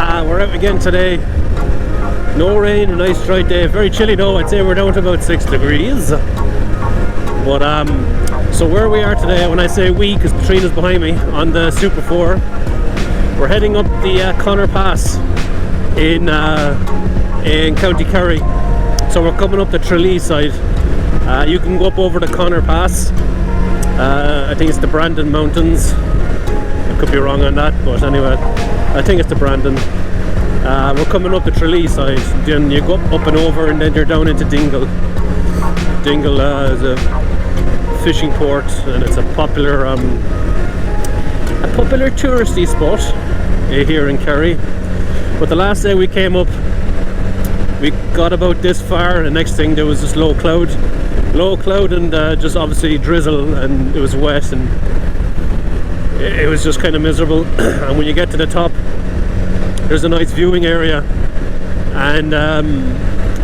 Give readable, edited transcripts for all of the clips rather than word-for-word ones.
We're out again today. No rain, a nice dry day. Very chilly though. I'd say we're down to about 6 degrees. But so where we are today, when I say we, because Petrina's behind me on the Super 4, we're heading up the Conor Pass in County Kerry. So we're coming up the Tralee side. You can go up over the Conor Pass. I think it's the Brandon Mountains. I could be wrong on that, but anyway, I think it's the Brandon. We're coming up the Tralee side. Then you go up and over, and then you're down into Dingle. Dingle is a fishing port, and it's a popular touristy spot here in Kerry. But the last day we came up, we got about this far, and the next thing there was this low cloud and just obviously drizzle, and it was wet, and it was just kind of miserable. And when you get to the top, there's a nice viewing area, and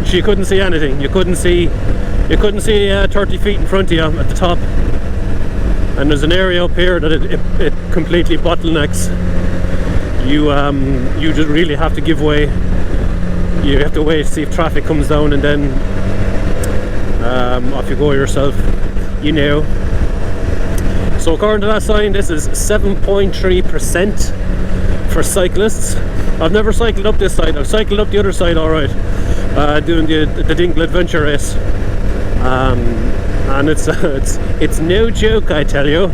you couldn't see anything. You couldn't see 30 feet in front of you at the top, and there's an area up here that it completely bottlenecks. You just really have to give way. You have to wait to see if traffic comes down, and then off you go yourself, you know. So according to that sign, this is 7.3% for cyclists. I've never cycled up this side. I've cycled up the other side alright, doing the Dingle Adventure Race, and it's no joke, I tell you.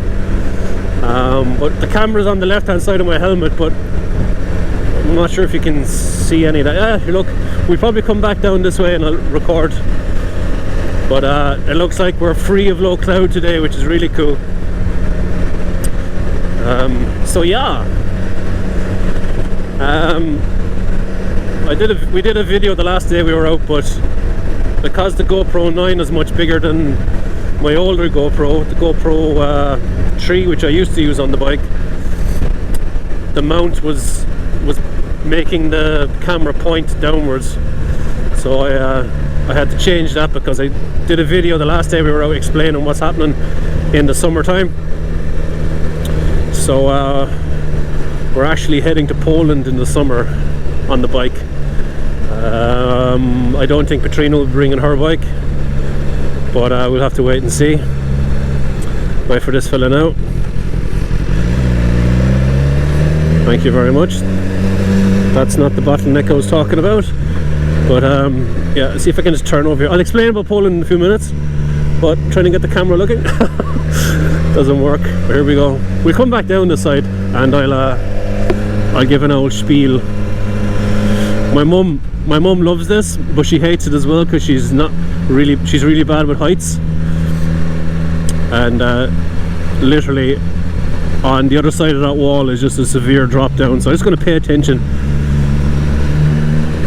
But the camera's on the left hand side of my helmet, but I'm not sure if you can see any of that. Look, we'll probably come back down this way and I'll record. But it looks like we're free of low cloud today, which is really cool. So yeah, we did a video the last day we were out, but because the GoPro 9 is much bigger than my older GoPro, the GoPro 3, which I used to use on the bike, the mount was making the camera point downwards. So I had to change that, because I did a video the last day we were out explaining what's happening in the summertime. So we're actually heading to Poland in the summer on the bike. I don't think Petrina will be bringing her bike, but we'll have to wait and see. Wait for this fella now. Thank you very much. That's not the bottleneck I was talking about. But yeah, see if I can just turn over here. I'll explain about Poland in a few minutes, but trying to get the camera looking doesn't work. Here we go. We'll come back down this side, and I'll give an old spiel. My mum loves this, but she hates it as well, because she's really bad with heights, and literally on the other side of that wall is just a severe drop down. So I'm just going to pay attention.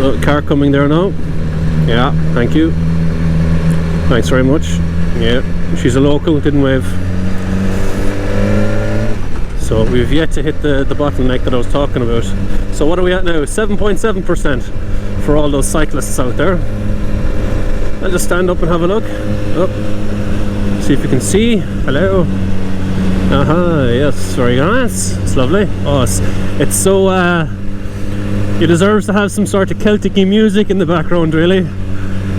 Oh, car coming there now. Yeah, thank you. Thanks very much. Yeah, she's a local, didn't wave. So we've yet to hit the bottleneck that I was talking about. So what are we at now? 7.7% for all those cyclists out there. I'll just stand up and have a look. Oh. See if you can see. Hello. Yes, very nice. It's lovely. Oh, it's so it deserves to have some sort of Celtic music in the background, really.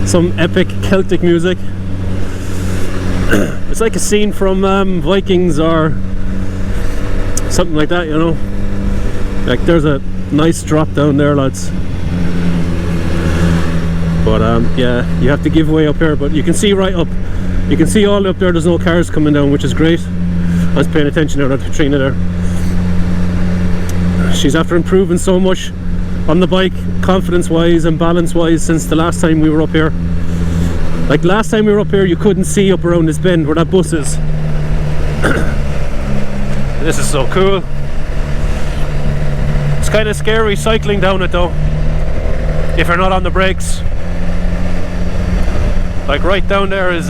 Some epic Celtic music. It's like a scene from Vikings or something like that, you know. Like, there's a nice drop down there, lads. But yeah, you have to give way up here, but you can see right up. You can see all up there, there's no cars coming down, which is great. I was paying attention there to Petrina there. She's after improving so much on the bike, confidence wise and balance wise, since the last time we were up here. Like, last time we were up here, you couldn't see up around this bend where that bus is. This is so cool. It's kind of scary cycling down it though, if you're not on the brakes. Like, right down there is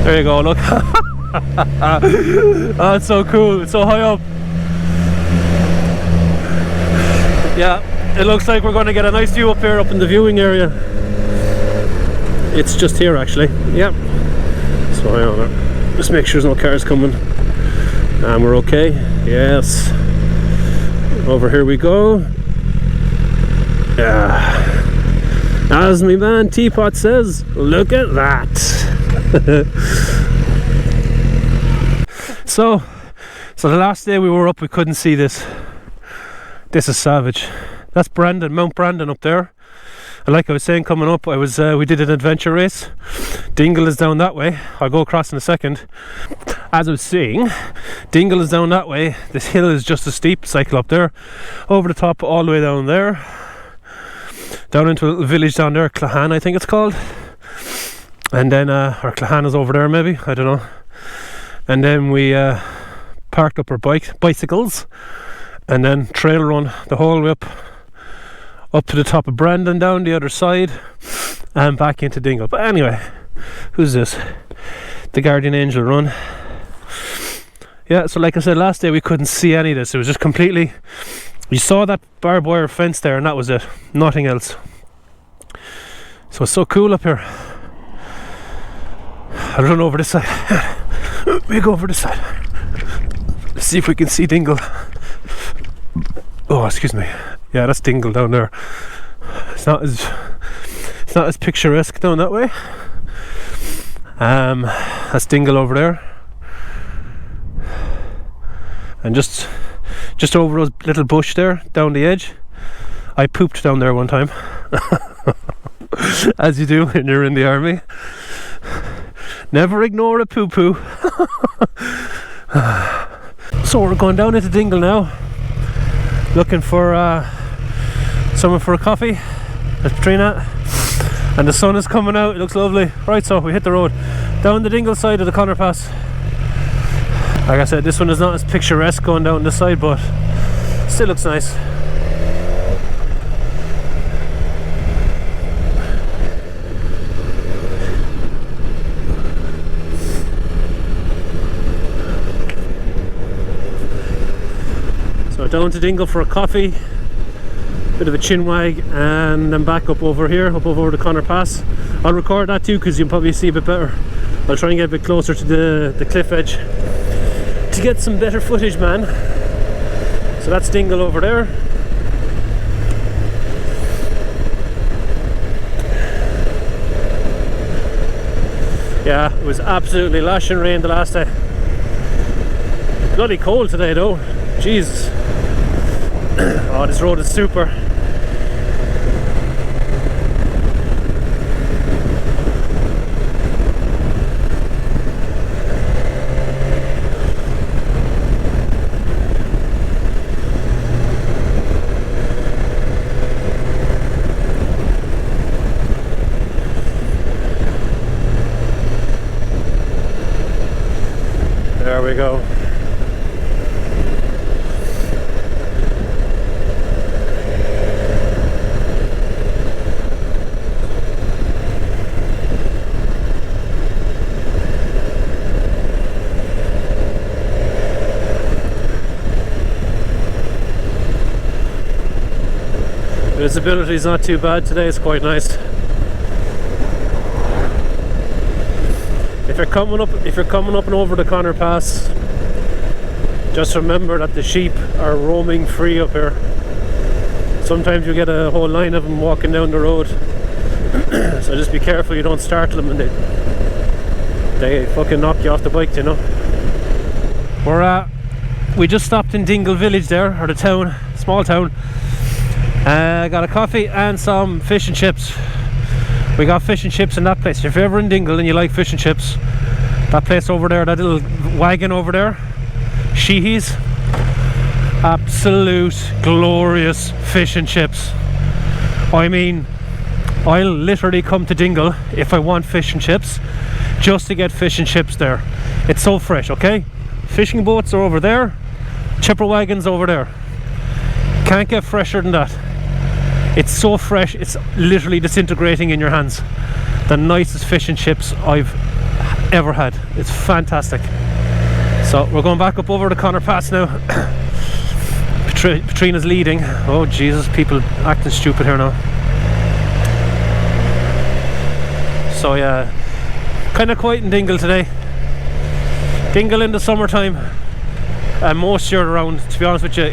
there you go, look. Oh, it's so cool, it's so high up. Yeah, it looks like we're going to get a nice view up here, up in the viewing area. It's just here actually, yep. So hang on, just make sure there's no cars coming. And we're okay. Yes. Over here we go. As my man Teapot says, look at that. So the last day we were up, we couldn't see this. This is savage. That's Brandon, Mount Brandon up there. And like I was saying, coming up, we did an adventure race. Dingle is down that way. I'll go across in a second. As I was saying, Dingle is down that way. This hill is just as steep. Cycle up there, over the top, all the way down there, down into a little village down there, Clahan, I think it's called. And then, or Clahan is over there, maybe, I don't know. And then we parked up our bicycles, and then trail run the whole way up to the top of Brandon, down the other side, and back into Dingle. But anyway, who's this? The Guardian Angel run. Yeah, so like I said, last day we couldn't see any of this. It was just completely, you saw that barbed wire fence there and that was it, nothing else. So it's so cool up here. I'll run over this side. We go over this side. Let's see if we can see Dingle. Oh, excuse me. Yeah, that's Dingle down there. It's not as picturesque down that way. That's Dingle over there. And just over those little bush there, down the edge. I pooped down there one time. As you do when you're in the army. Never ignore a poo-poo. So we're going down into Dingle now, looking for someone for a coffee at Petrina, and the sun is coming out. It looks lovely. Right, so we hit the road down the Dingle side of the Conor Pass. Like I said, this one is not as picturesque going down this side, but still looks nice. So down to Dingle for a coffee, bit of a chin wag, and then back up over here, up over the Conor Pass. I'll record that too because you'll probably see a bit better. I'll try and get a bit closer to the cliff edge to get some better footage, man. So that's Dingle over there. Yeah, it was absolutely lashing rain the last day. Bloody cold today though. Jesus. Oh, this road is super. There we go. Visibility is not too bad today, it's quite nice. If you're coming up and over the Conor Pass, just remember that the sheep are roaming free up here. Sometimes you get a whole line of them walking down the road. So just be careful you don't startle them and they fucking knock you off the bike, you know. We just stopped in Dingle village there, or the town, small town. Got a coffee and some fish and chips. We got fish and chips in that place. If you're ever in Dingle and you like fish and chips, that place over there, that little wagon over there, Sheehy's, absolute glorious fish and chips. I mean, I'll literally come to Dingle if I want fish and chips, just to get fish and chips there. It's so fresh, okay? Fishing boats are over there, chipper wagons over there. Can't get fresher than that. It's so fresh, it's literally disintegrating in your hands. The nicest fish and chips I've ever had. It's fantastic. So we're going back up over the Conor Pass now. Petrina's leading. Oh Jesus, people acting stupid here now. So yeah, kind of quiet in Dingle today. Dingle in the summertime and most year round, to be honest with you,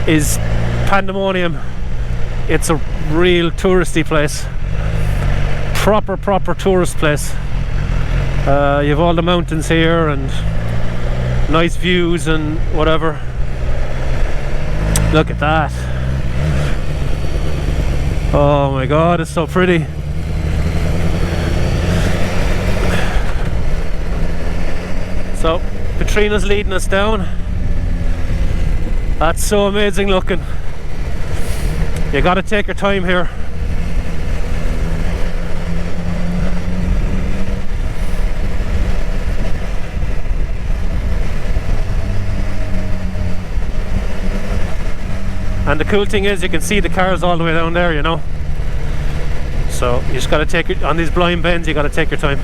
is pandemonium. It's a real touristy place, proper tourist place. You have all the mountains here and nice views and whatever. Look at that. Oh my god, it's so pretty. So Petrina's leading us down. That's so amazing looking. You gotta take your time here. And the cool thing is you can see the cars all the way down there, you know. So you just gotta take it on these blind bends, you gotta take your time.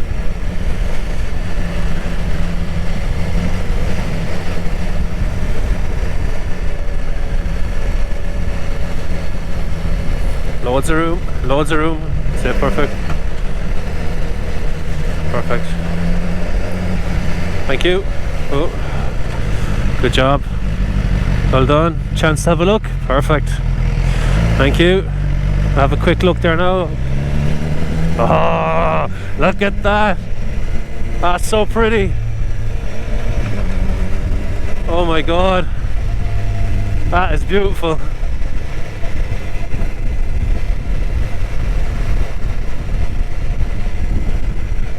Loads of room, loads of room. Say perfect. Perfect. Thank you. Oh, good job. Well done. Chance to have a look. Perfect. Thank you. Have a quick look there now. Oh, look at that. That's so pretty. Oh my god. That is beautiful.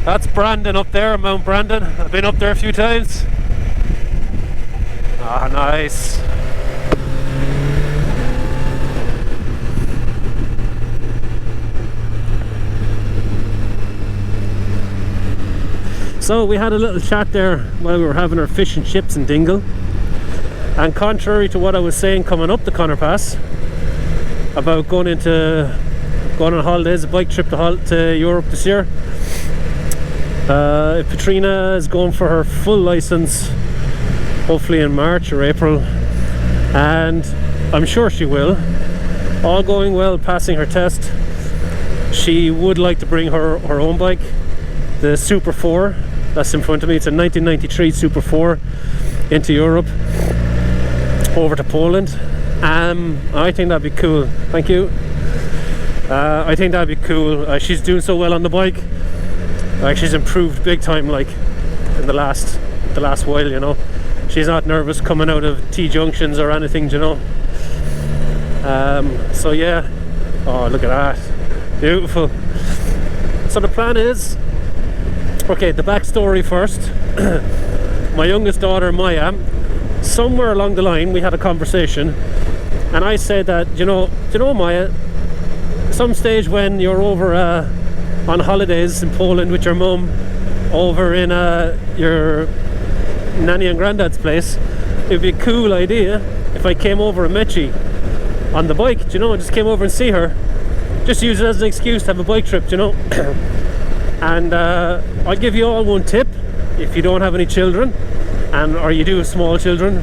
That's Brandon up there, Mount Brandon. I've been up there a few times. Ah, nice. So we had a little chat there while we were having our fish and chips in Dingle, and contrary to what I was saying coming up the Conor Pass about going on holidays, a bike trip to Europe this year, Petrina is going for her full license hopefully in March or April, and I'm sure she will, all going well, passing her test. She would like to bring her own bike, the Super 4 that's in front of me. It's a 1993 Super 4 into Europe, over to Poland. I think that'd be cool. Thank you. I think that'd be cool. She's doing so well on the bike. She's improved big time, like in the last while, you know. She's not nervous coming out of T-junctions or anything, you know. So yeah. Oh, look at that. Beautiful. So the plan is, okay, the backstory first. My youngest daughter Maya, somewhere along the line we had a conversation, and I said that, you know Maya, some stage when you're over on holidays in Poland with your mum, over in your nanny and granddad's place, it'd be a cool idea if I came over and met you on the bike, you know, just came over and see her, just use it as an excuse to have a bike trip, you know. And I'll give you all one tip: if you don't have any children, or you do have small children,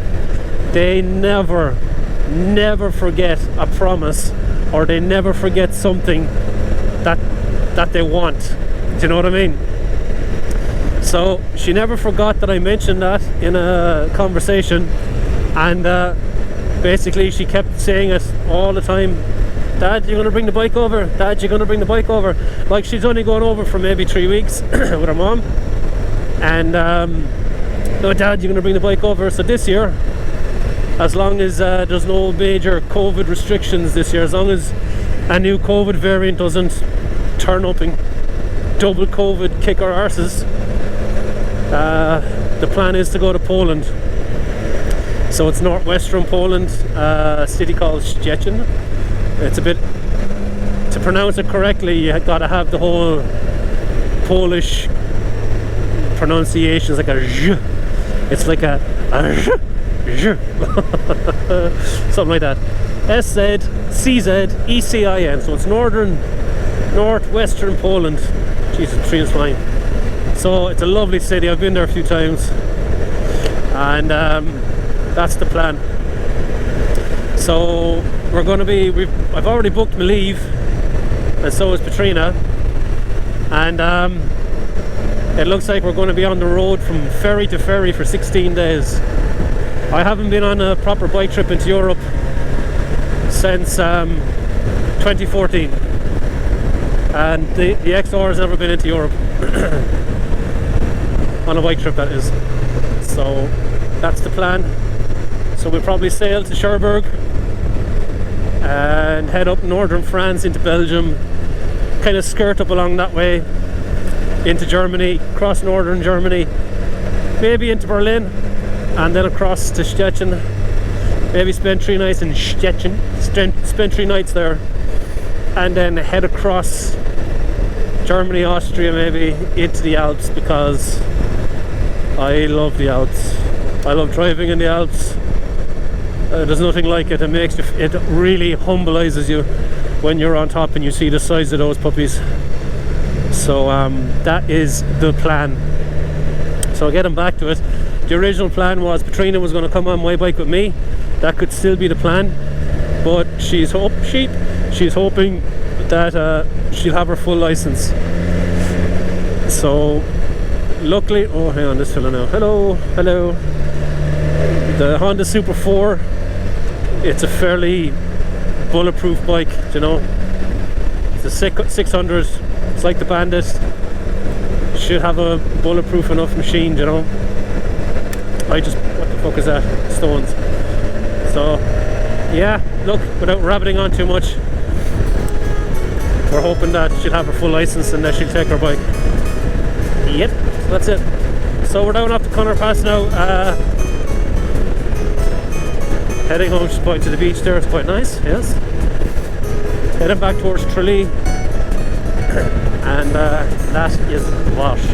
they never forget a promise, or they never forget something that they want. Do you know what I mean? So she never forgot that I mentioned that in a conversation, and basically she kept saying it all the time. Dad, you're going to bring the bike over? Dad, you're going to bring the bike over? Like, she's only going over for maybe 3 weeks with her mom. And, no, Dad, you're going to bring the bike over. So this year, as long as there's no major COVID restrictions this year, as long as a new COVID variant doesn't turn up and double COVID kick our arses, the plan is to go to Poland. So it's northwestern Poland, a city called Szczecin. It's a bit, to pronounce it correctly, you got to have the whole Polish pronunciation. It's like a zh. It's like a zh. Something like that. SZCZECIN. So it's northwestern Poland. Jesus, Petrina's fine. So it's a lovely city. I've been there a few times, and that's the plan. So we're going to be, I've already booked my leave, and so is Petrina, and It looks like we're going to be on the road from ferry to ferry for 16 days. I haven't been on a proper bike trip into Europe since 2014, and the XR has never been into Europe on a bike trip, that is. So that's the plan. So we'll probably sail to Cherbourg and head up northern France into Belgium, kind of skirt up along that way into Germany, cross northern Germany, maybe into Berlin, and then across to Stettin. Maybe spend 3 nights in Stettin, spend 3 nights there, and then head across Germany, Austria, maybe into the Alps, because I love the Alps. I love driving in the Alps. There's nothing like it. It really humblizes you when you're on top and you see the size of those puppies. So that is the plan. So getting back to it, the original plan was Petrina was going to come on my bike with me. That could still be the plan, but she's hoping that she'll have her full license. So luckily, oh, hang on, this fella now. Hello. The Honda Super 4, it's a fairly bulletproof bike, you know. It's a 600. It's like the Bandit. Should have a bulletproof enough machine, you know. What the fuck is that? Stones. So yeah, look, without rabbiting on too much, we're hoping that she'll have her full license and that she'll take her bike. Yep, so that's it. So we're down off the Conor Pass now, heading home. Just point to the beach there, it's quite nice, yes. Heading back towards Tralee, and that is Wash.